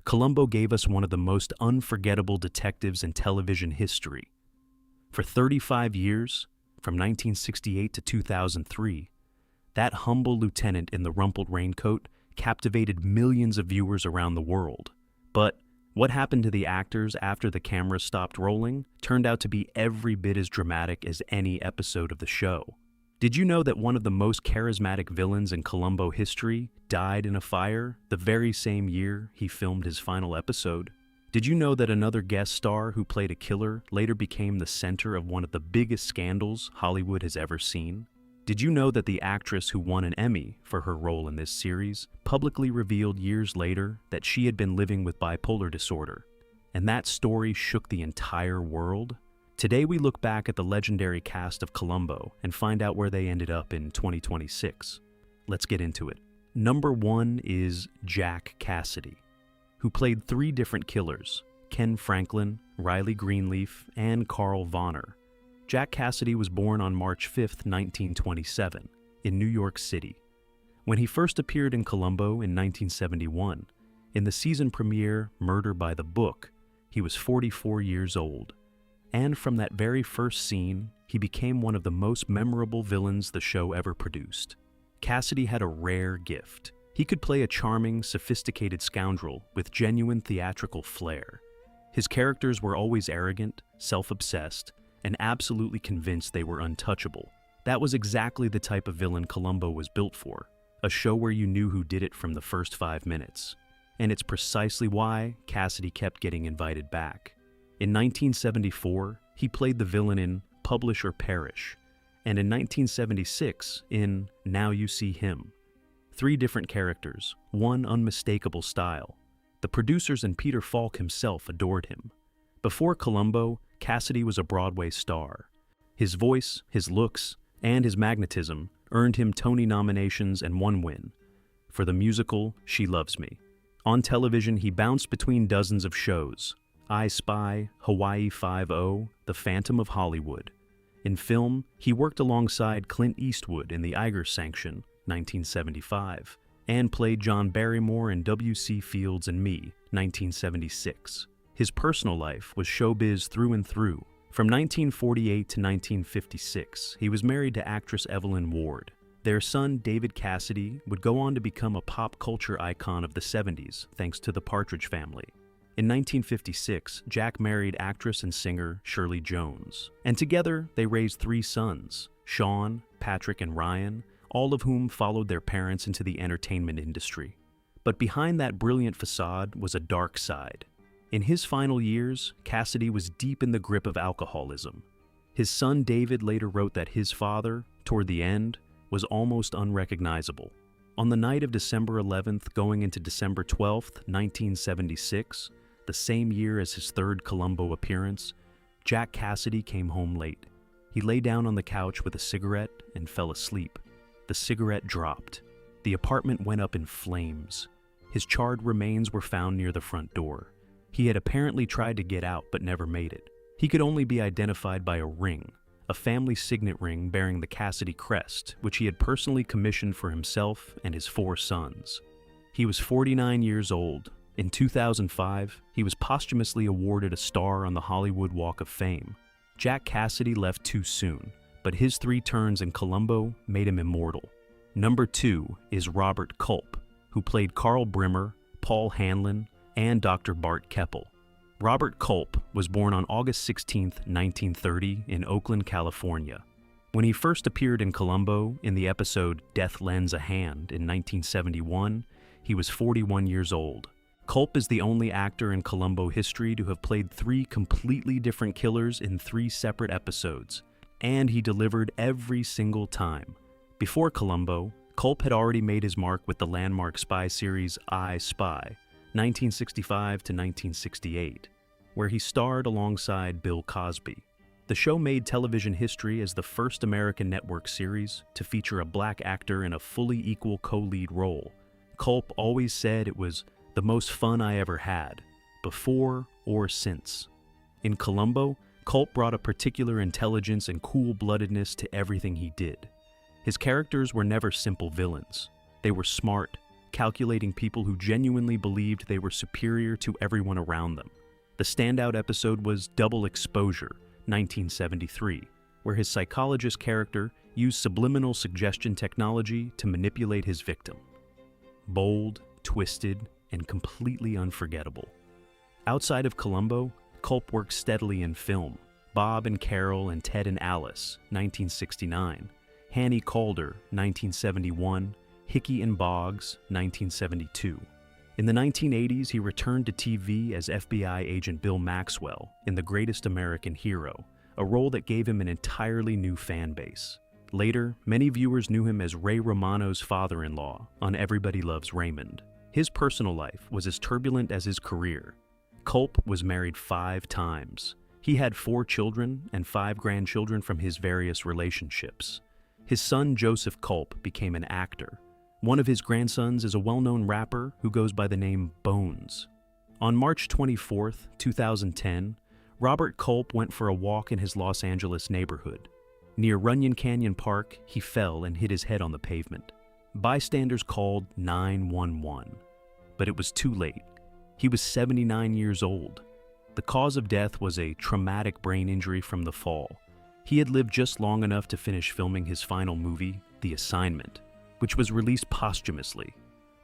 Columbo gave us one of the most unforgettable detectives in television history. For 35 years, from 1968 to 2003, that humble lieutenant in the rumpled raincoat captivated millions of viewers around the world. But what happened to the actors after the camera stopped rolling turned out to be every bit as dramatic as any episode of the show. Did you know that one of the most charismatic villains in Columbo history died in a fire the very same year he filmed his final episode? Did you know that another guest star who played a killer later became the center of one of the biggest scandals Hollywood has ever seen? Did you know that the actress who won an Emmy for her role in this series publicly revealed years later that she had been living with bipolar disorder? And that story shook the entire world? Today we look back at the legendary cast of Columbo and find out where they ended up in 2026. Let's get into it. Number 1 is Jack Cassidy, who played 3 different killers: Ken Franklin, Riley Greenleaf, and Carl Vonner. Jack Cassidy was born on March 5, 1927, in New York City. When he first appeared in Columbo in 1971, in the season premiere Murder by the Book, he was 44 years old. And from that very first scene, he became one of the most memorable villains the show ever produced. Cassidy had a rare gift. He could play a charming, sophisticated scoundrel with genuine theatrical flair. His characters were always arrogant, self-obsessed, and absolutely convinced they were untouchable. That was exactly the type of villain Columbo was built for, a show where you knew who did it from the first 5 minutes. And it's precisely why Cassidy kept getting invited back. In 1974, he played the villain in Publish or Perish, and in 1976 in Now You See Him. 3 different characters, one unmistakable style. The producers and Peter Falk himself adored him. Before Columbo, Cassidy was a Broadway star. His voice, his looks, and his magnetism earned him Tony nominations and 1 win for the musical She Loves Me. On television, he bounced between dozens of shows: I Spy, Hawaii Five-0, The Phantom of Hollywood. In film, he worked alongside Clint Eastwood in The Iger Sanction, 1975, and played John Barrymore in W.C. Fields and Me, 1976. His personal life was showbiz through and through. From 1948 to 1956, he was married to actress Evelyn Ward. Their son, David Cassidy, would go on to become a pop culture icon of the 70s, thanks to the Partridge Family. In 1956, Jack married actress and singer Shirley Jones, and together they raised 3 sons, Sean, Patrick, and Ryan, all of whom followed their parents into the entertainment industry. But behind that brilliant facade was a dark side. In his final years, Cassidy was deep in the grip of alcoholism. His son David later wrote that his father, toward the end, was almost unrecognizable. On the night of December 11th going into December 12th, 1976, the same year as his 3rd Columbo appearance, Jack Cassidy came home late. He lay down on the couch with a cigarette and fell asleep. The cigarette dropped. The apartment went up in flames. His charred remains were found near the front door. He had apparently tried to get out but never made it. He could only be identified by a ring, a family signet ring bearing the Cassidy crest, which he had personally commissioned for himself and his 4 sons. He was 49 years old. In 2005, he was posthumously awarded a star on the Hollywood Walk of Fame. Jack Cassidy left too soon, but his 3 turns in Columbo made him immortal. Number 2 is Robert Culp, who played Carl Brimmer, Paul Hanlon, and Dr. Bart Keppel. Robert Culp was born on August 16, 1930, in Oakland, California. When he first appeared in Columbo in the episode Death Lends a Hand in 1971, he was 41 years old. Culp is the only actor in Columbo history to have played 3 completely different killers in 3 separate episodes, and he delivered every single time. Before Columbo, Culp had already made his mark with the landmark spy series I Spy, 1965 to 1968, where he starred alongside Bill Cosby. The show made television history as the first American network series to feature a black actor in a fully equal co-lead role. Culp always said it was the most fun I ever had, before or since. In Columbo, Culp brought a particular intelligence and cool-bloodedness to everything he did. His characters were never simple villains. They were smart, calculating people who genuinely believed they were superior to everyone around them. The standout episode was Double Exposure, 1973, where his psychologist character used subliminal suggestion technology to manipulate his victim. Bold, twisted, and completely unforgettable. Outside of Columbo, Culp worked steadily in film. Bob and Carol and Ted and Alice, 1969. Hanny Calder, 1971. Hickey and Boggs, 1972. In the 1980s, he returned to TV as FBI agent Bill Maxwell in The Greatest American Hero, a role that gave him an entirely new fan base. Later, many viewers knew him as Ray Romano's father-in-law on Everybody Loves Raymond. His personal life was as turbulent as his career. Culp was married 5 times. He had 4 children and 5 grandchildren from his various relationships. His son Joseph Culp became an actor. One of his grandsons is a well-known rapper who goes by the name Bones. On March 24, 2010, Robert Culp went for a walk in his Los Angeles neighborhood. Near Runyon Canyon Park, he fell and hit his head on the pavement. Bystanders called 911, but it was too late. He was 79 years old. The cause of death was a traumatic brain injury from the fall. He had lived just long enough to finish filming his final movie, The Assignment, which was released posthumously.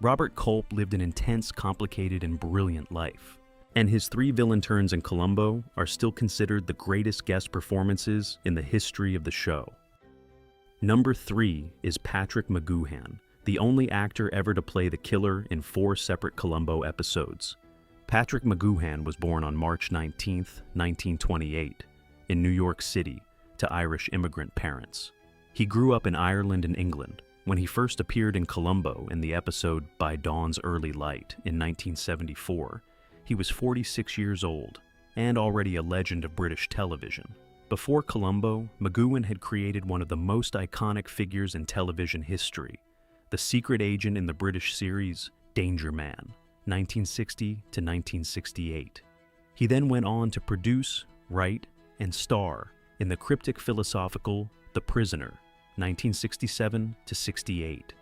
Robert Culp lived an intense, complicated, and brilliant life. And his 3 villain turns in Columbo are still considered the greatest guest performances in the history of the show. Number 3 is Patrick McGoohan, the only actor ever to play the killer in 4 separate Columbo episodes. Patrick McGoohan was born on March 19, 1928, in New York City, to Irish immigrant parents. He grew up in Ireland and England. When he first appeared in Columbo in the episode By Dawn's Early Light in 1974, he was 46 years old and already a legend of British television. Before Columbo, McGoohan had created one of the most iconic figures in television history, the secret agent in the British series Danger Man, 1960 to 1968. He then went on to produce, write, and star in the cryptic philosophical The Prisoner, 1967 to 68.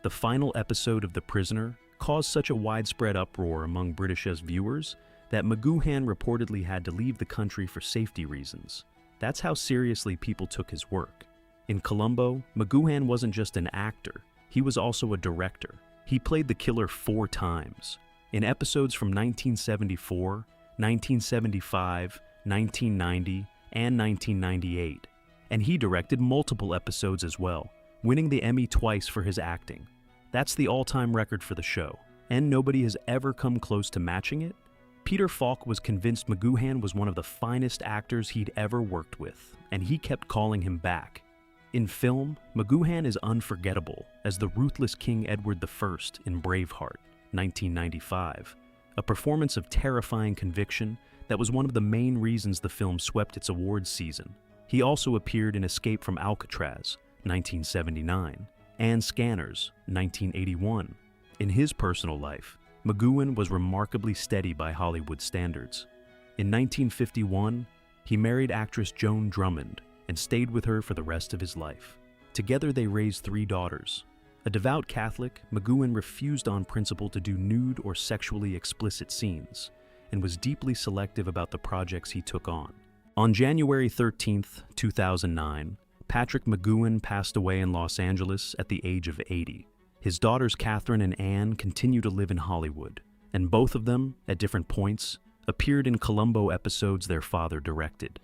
The final episode of The Prisoner caused such a widespread uproar among British viewers that McGoohan reportedly had to leave the country for safety reasons. That's how seriously people took his work. In Columbo, McGoohan wasn't just an actor, he was also a director. He played the killer 4 times, in episodes from 1974, 1975, 1990, and 1998. And he directed multiple episodes as well, winning the Emmy twice for his acting. That's the all-time record for the show, and nobody has ever come close to matching it. Peter Falk was convinced McGoohan was one of the finest actors he'd ever worked with, and he kept calling him back. In film, McGoohan is unforgettable as the ruthless King Edward I in Braveheart, 1995, a performance of terrifying conviction that was one of the main reasons the film swept its awards season. He also appeared in Escape from Alcatraz, 1979, and Scanners, 1981. In his personal life, McGoohan was remarkably steady by Hollywood standards. In 1951, he married actress Joan Drummond and stayed with her for the rest of his life. Together they raised 3 daughters. A devout Catholic, McGoohan refused on principle to do nude or sexually explicit scenes, and was deeply selective about the projects he took on. On January 13, 2009, Patrick McGoohan passed away in Los Angeles at the age of 80. His daughters Catherine and Anne continue to live in Hollywood, and both of them, at different points, appeared in Columbo episodes their father directed.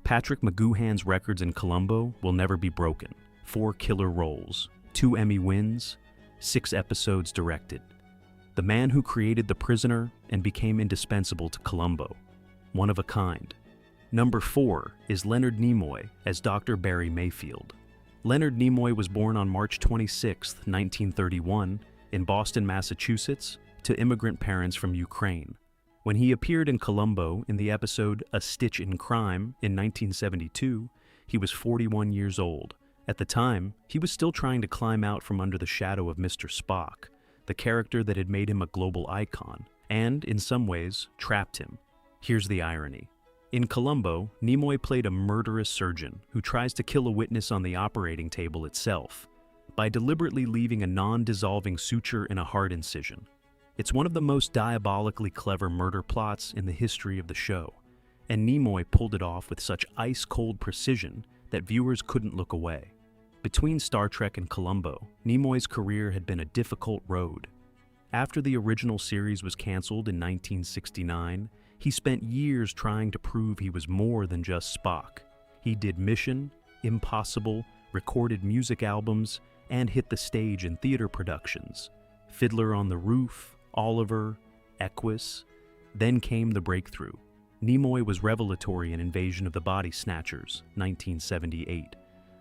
Patrick McGoohan's records in Columbo will never be broken. 4 killer roles, 2 Emmy wins, 6 episodes directed. The man who created The Prisoner and became indispensable to Columbo. One of a kind. Number 4 is Leonard Nimoy as Dr. Barry Mayfield. Leonard Nimoy was born on March 26, 1931, in Boston, Massachusetts, to immigrant parents from Ukraine. When he appeared in Columbo in the episode A Stitch in Crime in 1972, he was 41 years old. At the time, he was still trying to climb out from under the shadow of Mr. Spock, the character that had made him a global icon, and, in some ways, trapped him. Here's the irony. In Columbo, Nimoy played a murderous surgeon who tries to kill a witness on the operating table itself. by deliberately leaving a non-dissolving suture in a heart incision. It's one of the most diabolically clever murder plots in the history of the show, and Nimoy pulled it off with such ice-cold precision that viewers couldn't look away. Between Star Trek and Columbo, Nimoy's career had been a difficult road. After the original series was canceled in 1969, he spent years trying to prove he was more than just Spock. He did Mission, Impossible, recorded music albums, and hit the stage in theater productions. Fiddler on the Roof, Oliver, Equus. Then came the breakthrough. Nimoy was revelatory in Invasion of the Body Snatchers, 1978,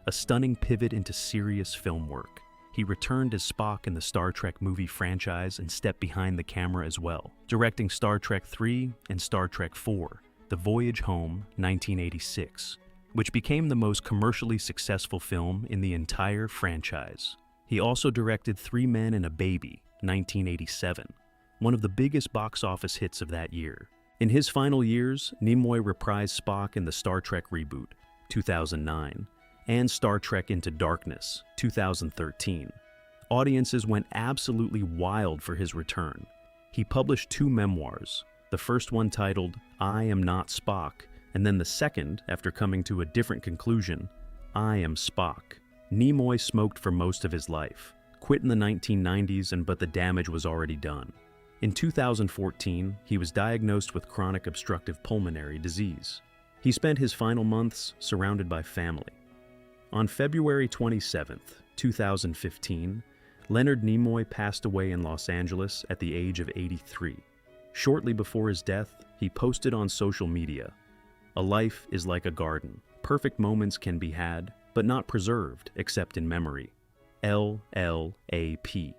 a stunning pivot into serious film work. He returned as Spock in the Star Trek movie franchise and stepped behind the camera as well, directing Star Trek III and Star Trek IV, The Voyage Home, 1986, which became the most commercially successful film in the entire franchise. He also directed Three Men and a Baby, 1987, one of the biggest box office hits of that year. In his final years, Nimoy reprised Spock in the Star Trek reboot, 2009, and Star Trek Into Darkness, 2013. Audiences went absolutely wild for his return. He published 2 memoirs, the first one titled I Am Not Spock, and then the second, after coming to a different conclusion, I Am Spock. Nimoy smoked for most of his life, quit in the 1990s, but the damage was already done. In 2014, he was diagnosed with chronic obstructive pulmonary disease. He spent his final months surrounded by family. On February 27, 2015, Leonard Nimoy passed away in Los Angeles at the age of 83. Shortly before his death, he posted on social media, "A life is like a garden. Perfect moments can be had, but not preserved except in memory. LLAP."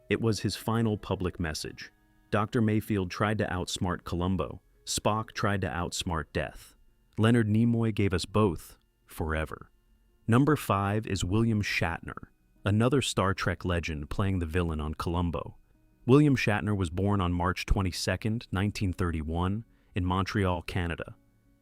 It was his final public message. Dr. Mayfield tried to outsmart Columbo. Spock tried to outsmart death. Leonard Nimoy gave us both forever. Number 5 is William Shatner, another Star Trek legend playing the villain on Columbo. William Shatner was born on March 22, 1931, in Montreal, Canada.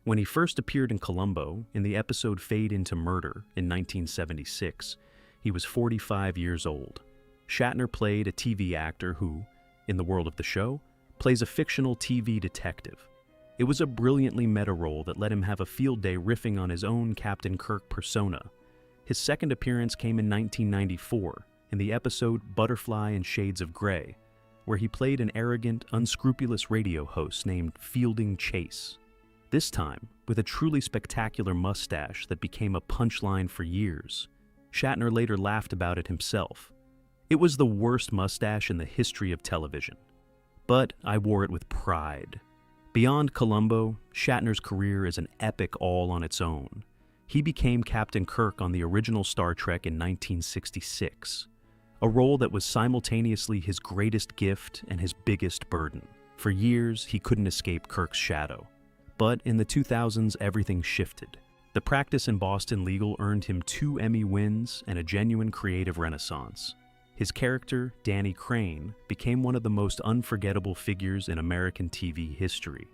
When he first appeared in Columbo, in the episode Fade into Murder in 1976, he was 45 years old. Shatner played a TV actor who, in the world of the show, plays a fictional TV detective. It was a brilliantly meta role that let him have a field day riffing on his own Captain Kirk persona. His second appearance came in 1994 in the episode Butterfly and Shades of Grey, where he played an arrogant, unscrupulous radio host named Fielding Chase. This time, with a truly spectacular mustache that became a punchline for years. Shatner later laughed about it himself. It was the worst mustache in the history of television. But I wore it with pride. Beyond Columbo, Shatner's career is an epic all on its own. He became Captain Kirk on the original Star Trek in 1966, a role that was simultaneously his greatest gift and his biggest burden. For years, he couldn't escape Kirk's shadow. But in the 2000s, everything shifted. The practice in Boston Legal earned him 2 Emmy wins and a genuine creative renaissance. His character, Danny Crane, became one of the most unforgettable figures in American TV history.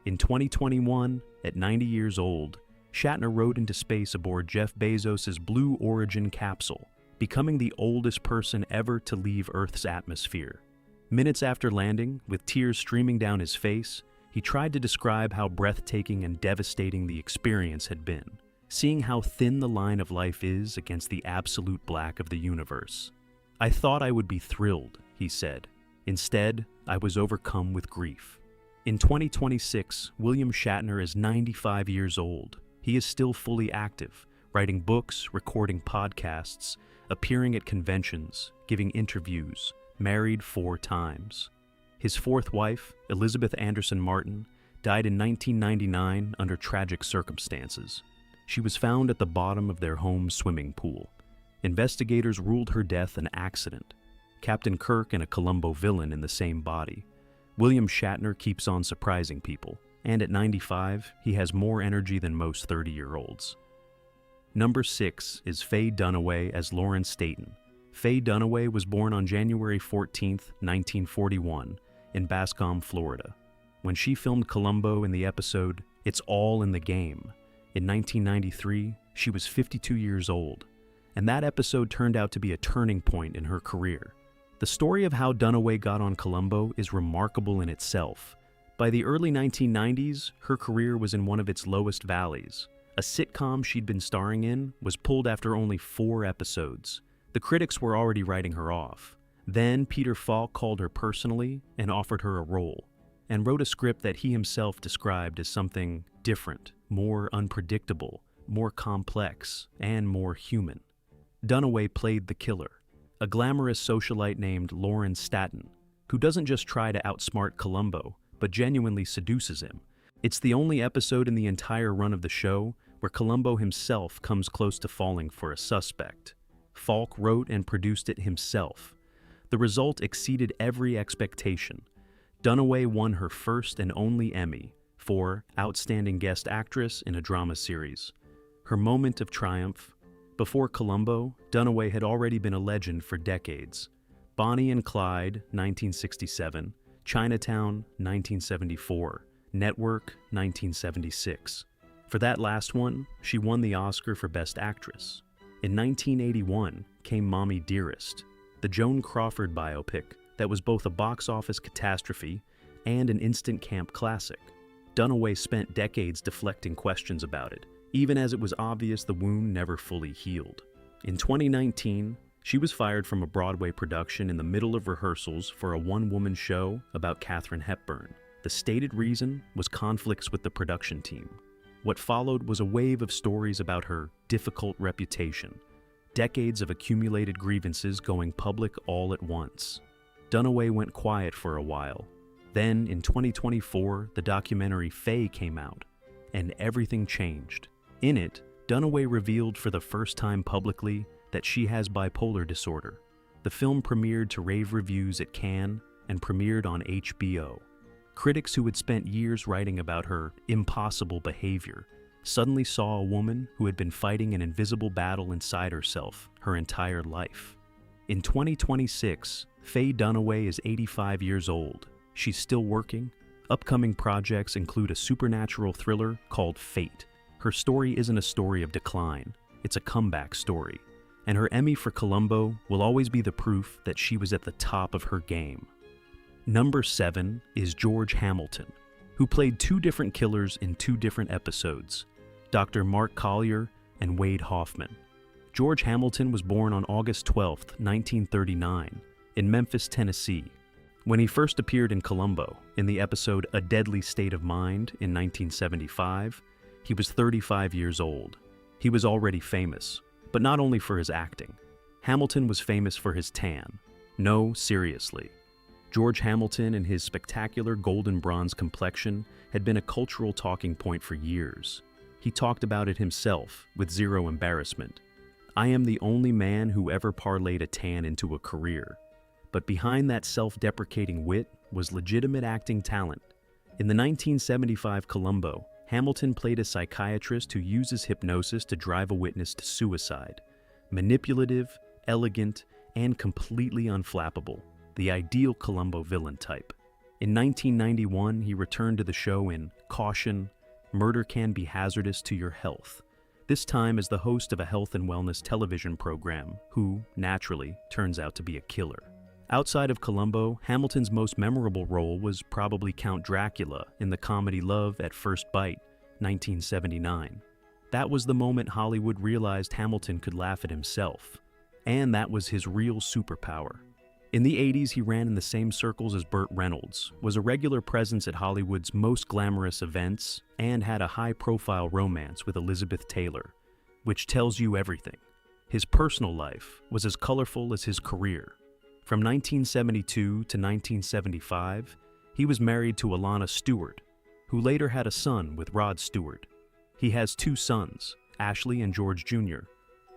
In 2021, at 90 years old, Shatner rode into space aboard Jeff Bezos' Blue Origin capsule, becoming the oldest person ever to leave Earth's atmosphere. Minutes after landing, with tears streaming down his face, he tried to describe how breathtaking and devastating the experience had been, seeing how thin the line of life is against the absolute black of the universe. "I thought I would be thrilled," he said. "Instead, I was overcome with grief." In 2026, William Shatner is 95 years old. He is still fully active, writing books, recording podcasts, appearing at conventions, giving interviews, married 4 times. His 4th wife, Elizabeth Anderson Martin, died in 1999 under tragic circumstances. She was found at the bottom of their home swimming pool. Investigators ruled her death an accident. Captain Kirk and a Columbo villain in the same body. William Shatner keeps on surprising people, and at 95, he has more energy than most 30-year-olds. Number 6 is Faye Dunaway as Lauren Staton. Faye Dunaway was born on January 14, 1941, in Bascom, Florida. When she filmed Columbo in the episode It's All in the Game, in 1993, she was 52 years old. and that episode turned out to be a turning point in her career. The story of how Dunaway got on Columbo is remarkable in itself. By the early 1990s, her career was in one of its lowest valleys. A sitcom she'd been starring in was pulled after only 4 episodes. The critics were already writing her off. Then Peter Falk called her personally and offered her a role, and wrote a script that he himself described as something different, more unpredictable, more complex, and more human. Dunaway played the killer, a glamorous socialite named Lauren Staton, who doesn't just try to outsmart Columbo, but genuinely seduces him. It's the only episode in the entire run of the show where Columbo himself comes close to falling for a suspect. Falk wrote and produced it himself. The result exceeded every expectation. Dunaway won her first and only Emmy for Outstanding Guest Actress in a Drama Series. Her moment of triumph. Before Columbo, Dunaway had already been a legend for decades. Bonnie and Clyde, 1967, Chinatown, 1974, Network, 1976. For that last one, she won the Oscar for Best Actress. In 1981 came Mommy Dearest, the Joan Crawford biopic that was both a box office catastrophe and an instant camp classic. Dunaway spent decades deflecting questions about it, even as it was obvious the wound never fully healed. In 2019, she was fired from a Broadway production in the middle of rehearsals for a one-woman show about Katharine Hepburn. The stated reason was conflicts with the production team. What followed was a wave of stories about her difficult reputation, decades of accumulated grievances going public all at once. Dunaway went quiet for a while. Then, in 2024, the documentary Faye came out, and everything changed. In it, Dunaway revealed for the first time publicly that she has bipolar disorder. The film premiered to rave reviews at Cannes and premiered on HBO. Critics who had spent years writing about her impossible behavior suddenly saw a woman who had been fighting an invisible battle inside herself her entire life. In 2026, Faye Dunaway is 85 years old. She's still working. Upcoming projects include a supernatural thriller called Fate. Her story isn't a story of decline, it's a comeback story. And her Emmy for Columbo will always be the proof that she was at the top of her game. Number 7 is George Hamilton, who played 2 different killers in 2 different episodes, Dr. Mark Collier and Wade Hoffman. George Hamilton was born on August 12, 1939, in Memphis, Tennessee. When he first appeared in Columbo, in the episode A Deadly State of Mind in 1975, he was 35 years old. He was already famous, but not only for his acting. Hamilton was famous for his tan. No, seriously. George Hamilton and his spectacular golden bronze complexion had been a cultural talking point for years. He talked about it himself, with zero embarrassment. I am the only man who ever parlayed a tan into a career. But behind that self-deprecating wit was legitimate acting talent. In the 1975 Columbo, Hamilton played a psychiatrist who uses hypnosis to drive a witness to suicide. Manipulative, elegant, and completely unflappable. The ideal Columbo villain type. In 1991, he returned to the show in Caution, Murder Can Be Hazardous to Your Health, this time as the host of a health and wellness television program, who, naturally, turns out to be a killer. Outside of Columbo, Hamilton's most memorable role was probably Count Dracula in the comedy Love at First Bite, 1979. That was the moment Hollywood realized Hamilton could laugh at himself, and that was his real superpower. In the 80s, he ran in the same circles as Burt Reynolds, was a regular presence at Hollywood's most glamorous events, and had a high-profile romance with Elizabeth Taylor, which tells you everything. His personal life was as colorful as his career. From 1972 to 1975, he was married to Alana Stewart, who later had a son with Rod Stewart. He has 2 sons, Ashley and George Jr.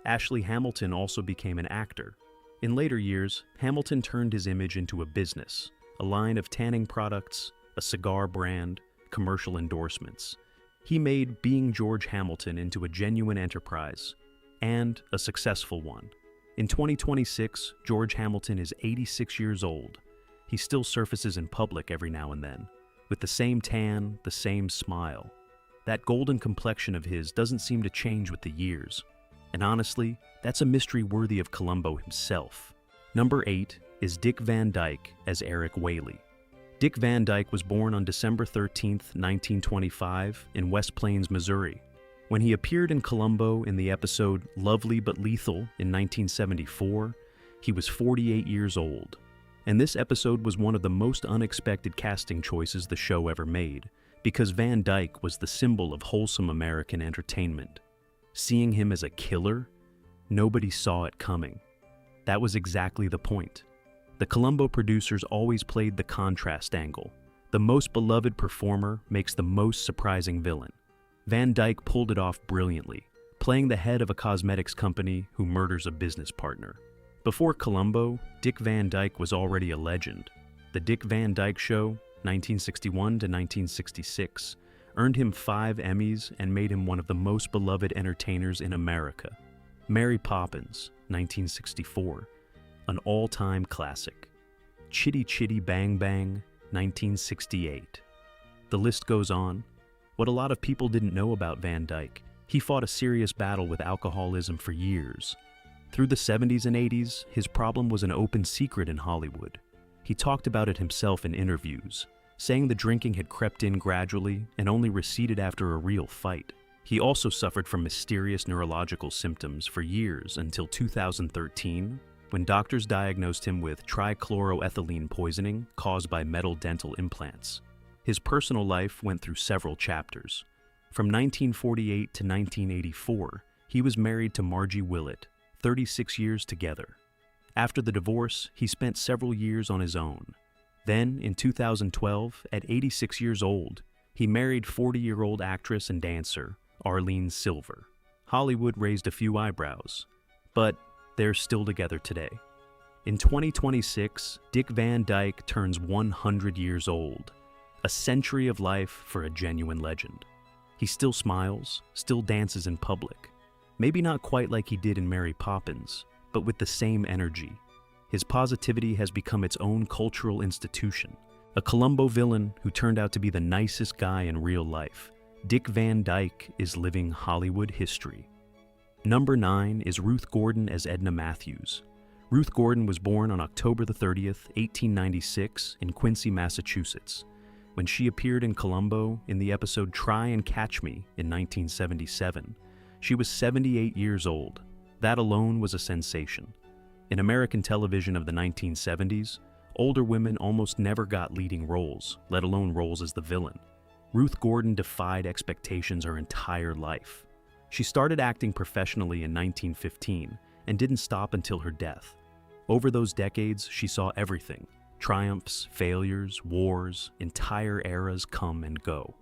Ashley Hamilton also became an actor. In later years, Hamilton turned his image into a business, a line of tanning products, a cigar brand, commercial endorsements. He made being George Hamilton into a genuine enterprise, and a successful one. In 2026, George Hamilton is 86 years old. He still surfaces in public every now and then, with the same tan, the same smile. That golden complexion of his doesn't seem to change with the years. And honestly, that's a mystery worthy of Columbo himself. Number 8 is Dick Van Dyke as Eric Whaley. Dick Van Dyke was born on December 13, 1925, in West Plains, Missouri. When he appeared in Columbo in the episode Lovely But Lethal in 1974, he was 48 years old. And this episode was one of the most unexpected casting choices the show ever made, because Van Dyke was the symbol of wholesome American entertainment. Seeing him as a killer, nobody saw it coming. That was exactly the point. The Columbo producers always played the contrast angle. The most beloved performer makes the most surprising villain. Van Dyke pulled it off brilliantly, playing the head of a cosmetics company who murders a business partner. Before Columbo, Dick Van Dyke was already a legend. The Dick Van Dyke Show, 1961 to 1966, earned him 5 Emmys and made him one of the most beloved entertainers in America. Mary Poppins, 1964, an all-time classic. Chitty Chitty Bang Bang, 1968. The list goes on. What a lot of people didn't know about Van Dyke, he fought a serious battle with alcoholism for years. Through the 70s and 80s, his problem was an open secret in Hollywood. He talked about it himself in interviews, saying the drinking had crept in gradually and only receded after a real fight. He also suffered from mysterious neurological symptoms for years until 2013, when doctors diagnosed him with trichloroethylene poisoning caused by metal dental implants. His personal life went through several chapters. From 1948 to 1984, he was married to Margie Willett, 36 years together. After the divorce, he spent several years on his own. Then, in 2012, at 86 years old, he married 40-year-old actress and dancer Arlene Silver. Hollywood raised a few eyebrows, but they're still together today. In 2026, Dick Van Dyke turns 100 years old, a century of life for a genuine legend. He still smiles, still dances in public. Maybe not quite like he did in Mary Poppins, but with the same energy. His positivity has become its own cultural institution. A Columbo villain who turned out to be the nicest guy in real life, Dick Van Dyke is living Hollywood history. Number 9 is Ruth Gordon as Edna Matthews. Ruth Gordon was born on October 30th, 1896 in Quincy, Massachusetts. When she appeared in Columbo in the episode Try and Catch Me in 1977, she was 78 years old. That alone was a sensation. In American television of the 1970s, older women almost never got leading roles, let alone roles as the villain. Ruth Gordon defied expectations her entire life. She started acting professionally in 1915 and didn't stop until her death. Over those decades, she saw everything: triumphs, failures, wars, entire eras come and go.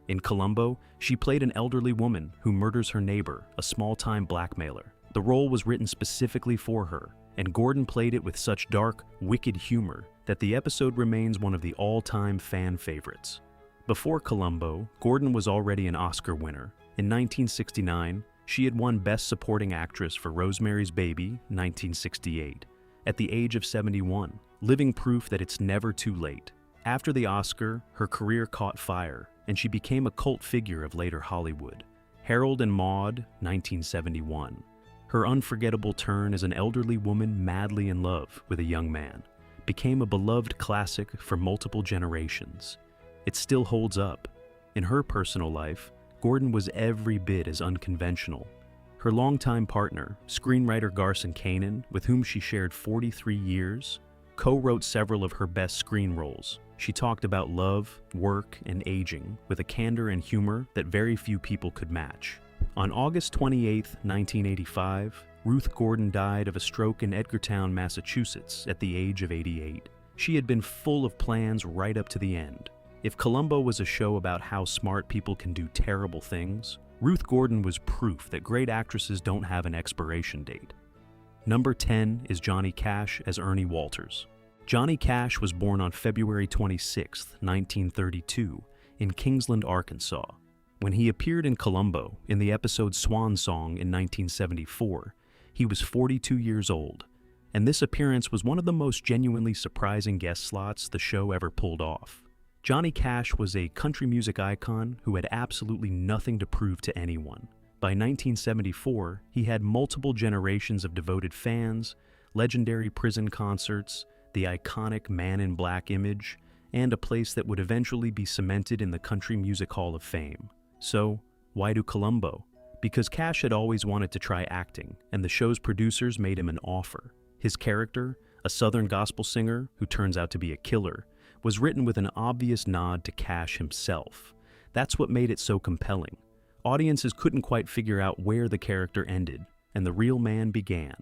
In Columbo, she played an elderly woman who murders her neighbor, a small-time blackmailer. The role was written specifically for her, and Gordon played it with such dark, wicked humor that the episode remains one of the all-time fan favorites. Before Columbo, Gordon was already an Oscar winner. In 1969, she had won Best Supporting Actress for Rosemary's Baby, 1968, at the age of 71, living proof that it's never too late. After the Oscar, her career caught fire, and she became a cult figure of later Hollywood. Harold and Maude, 1971. Her unforgettable turn as an elderly woman madly in love with a young man became a beloved classic for multiple generations. It still holds up. In her personal life, Gordon was every bit as unconventional. Her longtime partner, screenwriter Garson Kanin, with whom she shared 43 years, co-wrote several of her best screen roles. She talked about love, work, and aging with a candor and humor that very few people could match. On August 28, 1985, Ruth Gordon died of a stroke in Edgartown, Massachusetts, at the age of 88. She had been full of plans right up to the end. If Columbo was a show about how smart people can do terrible things, Ruth Gordon was proof that great actresses don't have an expiration date. Number 10 is Johnny Cash as Ernie Walters. Johnny Cash was born on February 26, 1932, in Kingsland, Arkansas. When he appeared in Columbo in the episode Swan Song in 1974, he was 42 years old, and this appearance was one of the most genuinely surprising guest slots the show ever pulled off. Johnny Cash was a country music icon who had absolutely nothing to prove to anyone. By 1974, he had multiple generations of devoted fans, legendary prison concerts, the iconic Man in Black image, and a place that would eventually be cemented in the Country Music Hall of Fame. So, why do Columbo? Because Cash had always wanted to try acting, and the show's producers made him an offer. His character, a Southern gospel singer who turns out to be a killer, was written with an obvious nod to Cash himself. That's what made it so compelling. Audiences couldn't quite figure out where the character ended, and the real man began.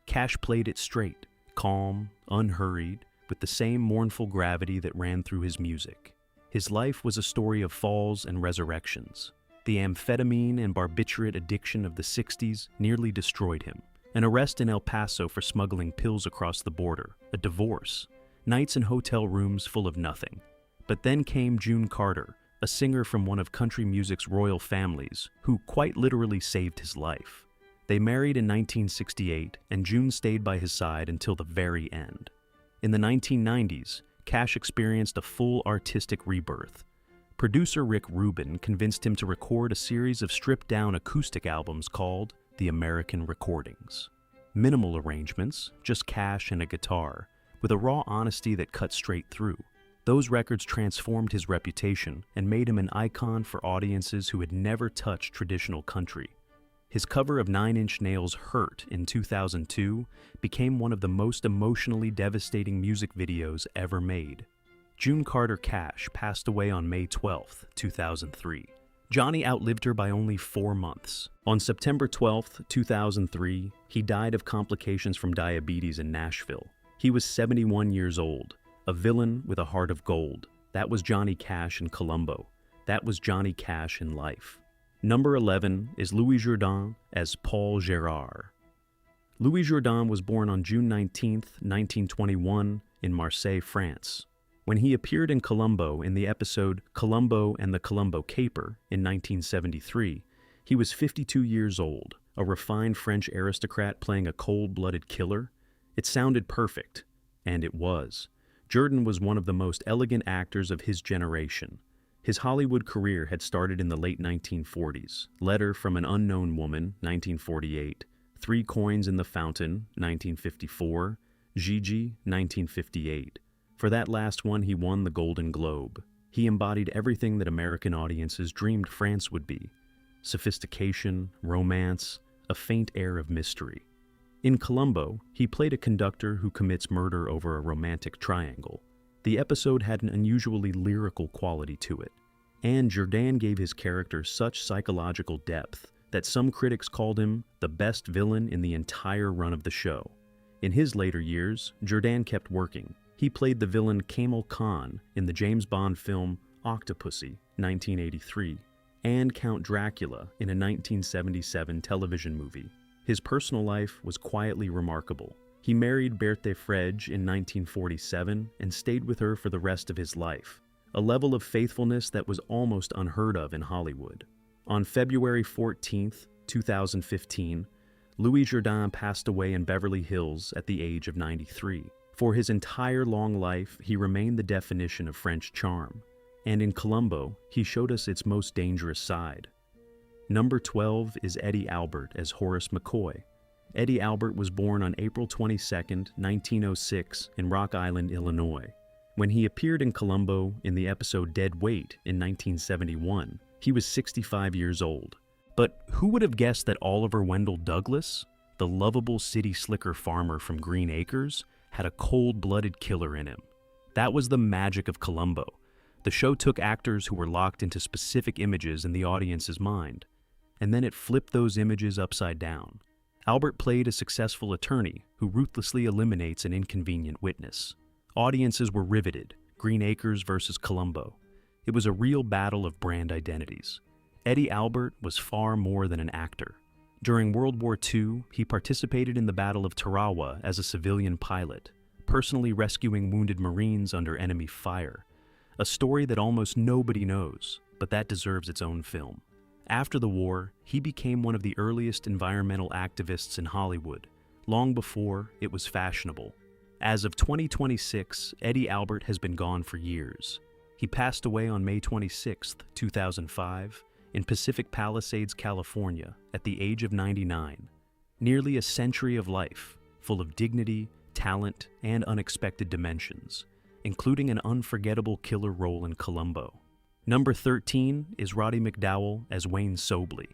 Cash played it straight, calm, unhurried, with the same mournful gravity that ran through his music. His life was a story of falls and resurrections. The amphetamine and barbiturate addiction of the 60s nearly destroyed him. An arrest in El Paso for smuggling pills across the border, a divorce, nights in hotel rooms full of nothing. But then came June Carter, a singer from one of country music's royal families, who quite literally saved his life. They married in 1968, and June stayed by his side until the very end. In the 1990s, Cash experienced a full artistic rebirth. Producer Rick Rubin convinced him to record a series of stripped-down acoustic albums called The American Recordings. Minimal arrangements, just Cash and a guitar, with a raw honesty that cut straight through. Those records transformed his reputation and made him an icon for audiences who had never touched traditional country. His cover of Nine Inch Nails' Hurt in 2002 became one of the most emotionally devastating music videos ever made. June Carter Cash passed away on May 12, 2003. Johnny outlived her by only 4 months. On September 12, 2003, he died of complications from diabetes in Nashville. He was 71 years old, a villain with a heart of gold. That was Johnny Cash in Columbo. That was Johnny Cash in life. Number 11 is Louis Jourdan as Paul Gérard. Louis Jourdan was born on June 19, 1921, in Marseille, France. When he appeared in Columbo in the episode Columbo and the Columbo Caper in 1973, he was 52 years old, a refined French aristocrat playing a cold-blooded killer. It sounded perfect, and it was. Jourdan was one of the most elegant actors of his generation. His Hollywood career had started in the late 1940s. Letter from an Unknown Woman, 1948. Three Coins in the Fountain, 1954. Gigi, 1958. For that last one, he won the Golden Globe. He embodied everything that American audiences dreamed France would be. Sophistication, romance, a faint air of mystery. In Columbo, he played a conductor who commits murder over a romantic triangle. The episode had an unusually lyrical quality to it, and Jourdan gave his character such psychological depth that some critics called him the best villain in the entire run of the show. In his later years, Jourdan kept working. He played the villain Kamal Khan in the James Bond film Octopussy, 1983, and Count Dracula in a 1977 television movie. His personal life was quietly remarkable. He married Berthe Frege in 1947 and stayed with her for the rest of his life, a level of faithfulness that was almost unheard of in Hollywood. On February 14, 2015, Louis Jourdan passed away in Beverly Hills at the age of 93. For his entire long life, he remained the definition of French charm, and in Columbo, he showed us its most dangerous side. Number 12 is Eddie Albert as Horace McCoy. Eddie Albert was born on April 22, 1906 in Rock Island, Illinois. When he appeared in Columbo in the episode Dead Weight in 1971, he was 65 years old. But who would have guessed that Oliver Wendell Douglas, the lovable city slicker farmer from Green Acres, had a cold-blooded killer in him? That was the magic of Columbo. The show took actors who were locked into specific images in the audience's mind, and then it flipped those images upside down. Albert played a successful attorney who ruthlessly eliminates an inconvenient witness. Audiences were riveted. Green Acres versus Columbo. It was a real battle of brand identities. Eddie Albert was far more than an actor. During World War II, he participated in the Battle of Tarawa as a civilian pilot, personally rescuing wounded Marines under enemy fire. A story that almost nobody knows, but that deserves its own film. After the war, he became one of the earliest environmental activists in Hollywood, long before it was fashionable. As of 2026, Eddie Albert has been gone for years. He passed away on May 26, 2005, in Pacific Palisades, California, at the age of 99. Nearly a century of life, full of dignity, talent, and unexpected dimensions, including an unforgettable killer role in Columbo. Number 13 is Roddy McDowall as Wayne Sobley.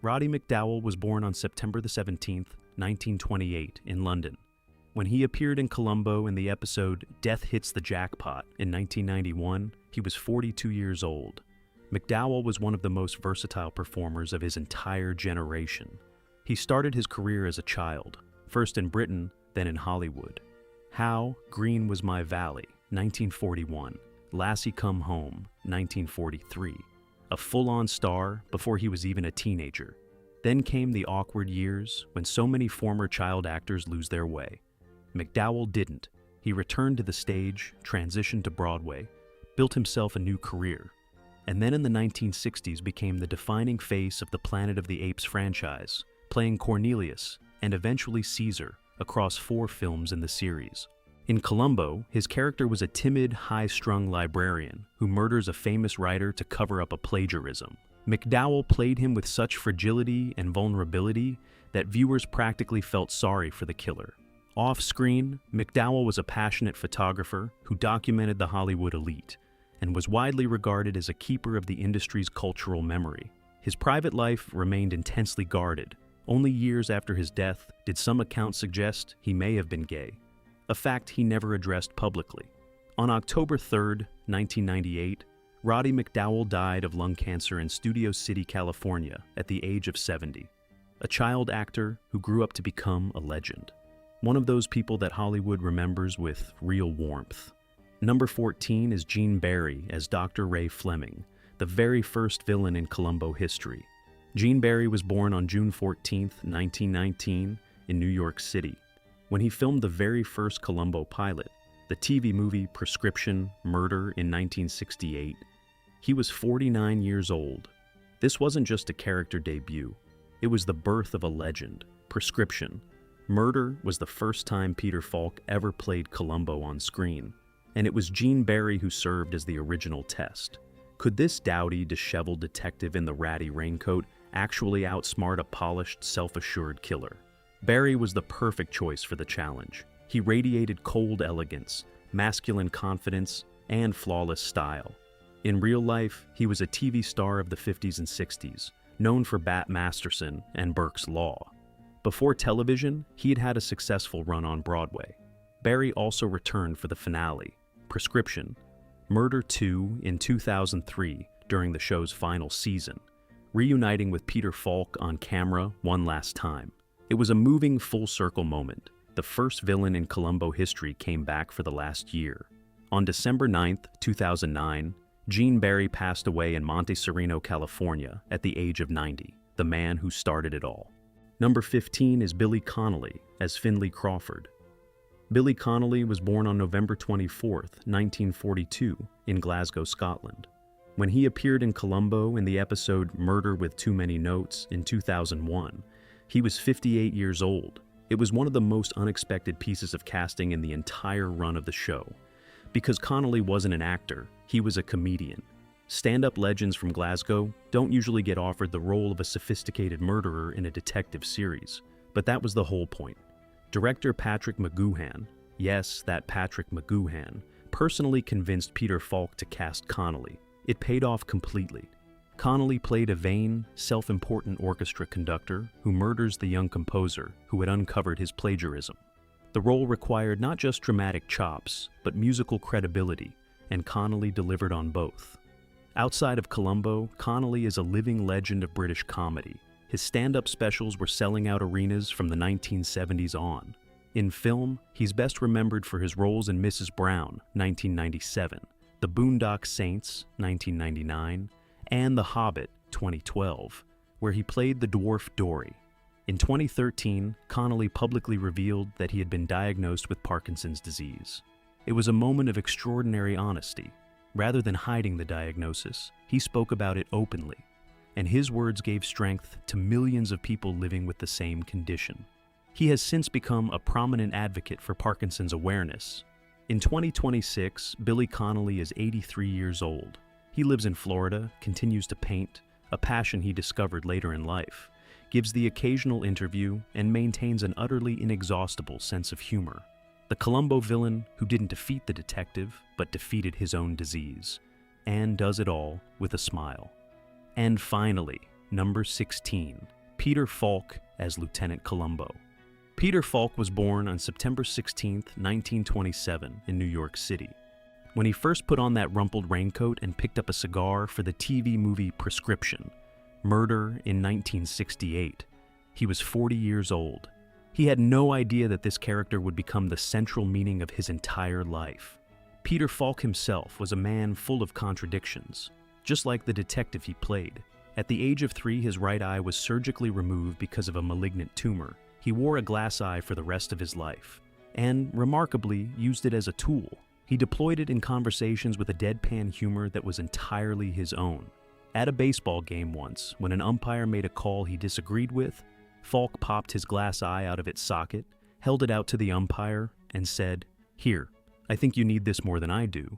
Roddy McDowall was born on September 17, 1928, in London. When he appeared in Columbo in the episode Death Hits the Jackpot in 1991, he was 42 years old. McDowall was one of the most versatile performers of his entire generation. He started his career as a child, first in Britain, then in Hollywood. How Green Was My Valley, 1941. Lassie Come Home, 1943. A full-on star before he was even a teenager. Then came the awkward years when so many former child actors lose their way. McDowall didn't. He returned to the stage, transitioned to Broadway, built himself a new career, and then in the 1960s became the defining face of the Planet of the Apes franchise, playing Cornelius and eventually Caesar across 4 films in the series. In Columbo, his character was a timid, high-strung librarian who murders a famous writer to cover up a plagiarism. McDowall played him with such fragility and vulnerability that viewers practically felt sorry for the killer. Off-screen, McDowall was a passionate photographer who documented the Hollywood elite and was widely regarded as a keeper of the industry's cultural memory. His private life remained intensely guarded. Only years after his death did some accounts suggest he may have been gay, a fact he never addressed publicly. On October 3, 1998, Roddy McDowall died of lung cancer in Studio City, California, at the age of 70. A child actor who grew up to become a legend. One of those people that Hollywood remembers with real warmth. Number 14 is Gene Barry as Dr. Ray Fleming, the very first villain in Columbo history. Gene Barry was born on June 14, 1919, in New York City. When he filmed the very first Columbo pilot, the TV movie Prescription Murder in 1968, he was 49 years old. This wasn't just a character debut. It was the birth of a legend. Prescription Murder was the first time Peter Falk ever played Columbo on screen, and it was Gene Barry who served as the original test. Could this dowdy, disheveled detective in the ratty raincoat actually outsmart a polished, self-assured killer? Barry was the perfect choice for the challenge. He radiated cold elegance, masculine confidence, and flawless style. In real life, he was a TV star of the 50s and 60s, known for Bat Masterson and Burke's Law. Before television, he had had a successful run on Broadway. Barry also returned for the finale, Prescription Murder 2, in 2003 during the show's final season, reuniting with Peter Falk on camera one last time. It was a moving full-circle moment. The first villain in Columbo history came back for the last year. On December 9, 2009, Gene Barry passed away in Monte Sereno, California at the age of 90, the man who started it all. Number 15 is Billy Connolly as Finley Crawford. Billy Connolly was born on November 24, 1942, in Glasgow, Scotland. When he appeared in Columbo in the episode Murder with Too Many Notes in 2001, he was 58 years old. It was one of the most unexpected pieces of casting in the entire run of the show. Because Connolly wasn't an actor, he was a comedian. Stand-up legends from Glasgow don't usually get offered the role of a sophisticated murderer in a detective series, but that was the whole point. Director Patrick McGoohan, yes, that Patrick McGoohan, personally convinced Peter Falk to cast Connolly. It paid off completely. Connolly played a vain, self-important orchestra conductor who murders the young composer who had uncovered his plagiarism. The role required not just dramatic chops, but musical credibility, and Connolly delivered on both. Outside of Columbo, Connolly is a living legend of British comedy. His stand-up specials were selling out arenas from the 1970s on. In film, he's best remembered for his roles in Mrs. Brown, 1997, The Boondock Saints, 1999, and The Hobbit, 2012, where he played the dwarf Dory. In 2013, Connolly publicly revealed that he had been diagnosed with Parkinson's disease. It was a moment of extraordinary honesty. Rather than hiding the diagnosis, he spoke about it openly, and his words gave strength to millions of people living with the same condition. He has since become a prominent advocate for Parkinson's awareness. In 2026, Billy Connolly is 83 years old. He lives in Florida, continues to paint, a passion he discovered later in life, gives the occasional interview, and maintains an utterly inexhaustible sense of humor. The Columbo villain who didn't defeat the detective, but defeated his own disease, and does it all with a smile. And finally, number 16, Peter Falk as Lieutenant Columbo. Peter Falk was born on September 16, 1927, in New York City. When he first put on that rumpled raincoat and picked up a cigar for the TV movie Prescription, Murder in 1968, he was 40 years old. He had no idea that this character would become the central meaning of his entire life. Peter Falk himself was a man full of contradictions, just like the detective he played. At the age of 3, his right eye was surgically removed because of a malignant tumor. He wore a glass eye for the rest of his life, and, remarkably, used it as a tool. He deployed it in conversations with a deadpan humor that was entirely his own. At a baseball game once, when an umpire made a call he disagreed with, Falk popped his glass eye out of its socket, held it out to the umpire, and said, "Here, I think you need this more than I do."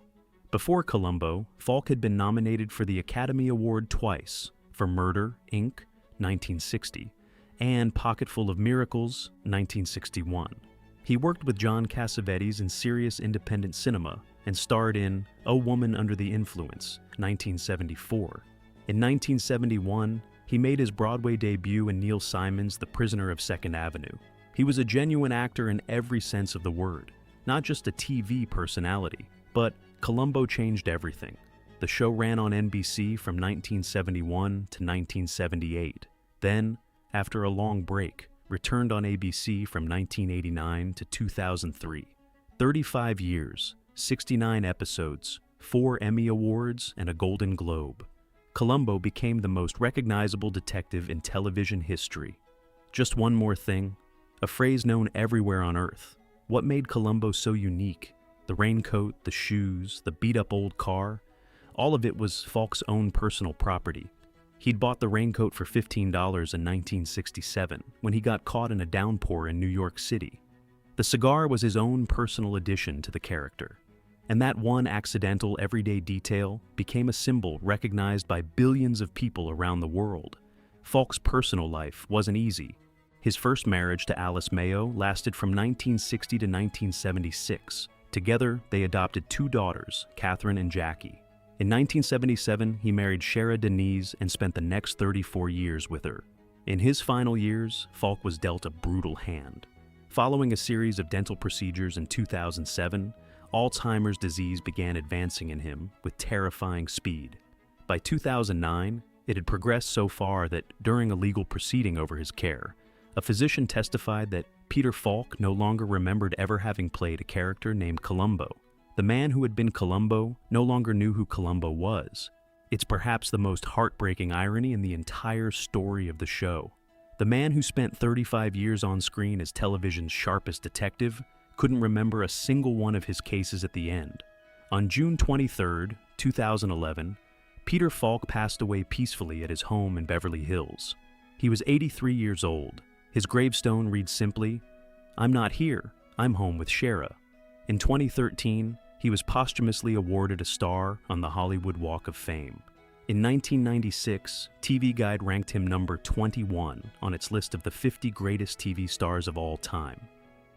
Before Columbo, Falk had been nominated for the Academy Award twice, for Murder, Inc., 1960, and Pocketful of Miracles, 1961. He worked with John Cassavetes in serious independent cinema and starred in A Woman Under the Influence, 1974. In 1971, he made his Broadway debut in Neil Simon's The Prisoner of Second Avenue. He was a genuine actor in every sense of the word, not just a TV personality, but Columbo changed everything. The show ran on NBC from 1971 to 1978. Then, after a long break, returned on ABC from 1989 to 2003. 35 years, 69 episodes, 4 Emmy Awards, and a Golden Globe. Columbo became the most recognizable detective in television history. Just one more thing, a phrase known everywhere on Earth. What made Columbo so unique? The raincoat, the shoes, the beat-up old car, all of it was Falk's own personal property. He'd bought the raincoat for $15 in 1967 when he got caught in a downpour in New York City. The cigar was his own personal addition to the character. And that one accidental everyday detail became a symbol recognized by billions of people around the world. Falk's personal life wasn't easy. His first marriage to Alice Mayo lasted from 1960 to 1976. Together, they adopted 2 daughters, Catherine and Jackie. In 1977, he married Shara Denise and spent the next 34 years with her. In his final years, Falk was dealt a brutal hand. Following a series of dental procedures in 2007, Alzheimer's disease began advancing in him with terrifying speed. By 2009, it had progressed so far that during a legal proceeding over his care, a physician testified that Peter Falk no longer remembered ever having played a character named Columbo. The man who had been Columbo no longer knew who Columbo was. It's perhaps the most heartbreaking irony in the entire story of the show. The man who spent 35 years on screen as television's sharpest detective couldn't remember a single one of his cases at the end. On June 23, 2011, Peter Falk passed away peacefully at his home in Beverly Hills. He was 83 years old. His gravestone reads simply, "I'm not here, I'm home with Shara." In 2013, he was posthumously awarded a star on the Hollywood Walk of Fame. In 1996, TV Guide ranked him number 21 on its list of the 50 greatest TV stars of all time.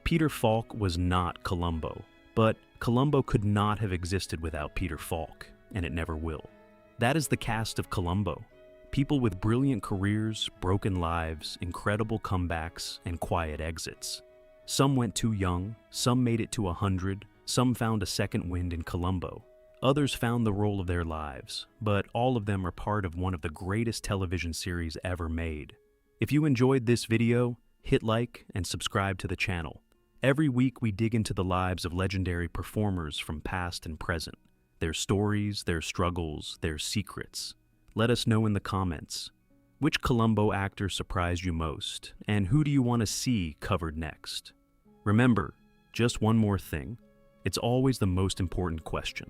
Peter Falk was not Columbo, but Columbo could not have existed without Peter Falk, and it never will. That is the cast of Columbo. People with brilliant careers, broken lives, incredible comebacks, and quiet exits. Some went too young, some made it to 100, some found a second wind in Columbo. Others found the role of their lives, but all of them are part of one of the greatest television series ever made. If you enjoyed this video, hit like and subscribe to the channel. Every week we dig into the lives of legendary performers from past and present. Their stories, their struggles, their secrets. Let us know in the comments. Which Columbo actor surprised you most, and who do you want to see covered next? Remember, just one more thing. It's always the most important question.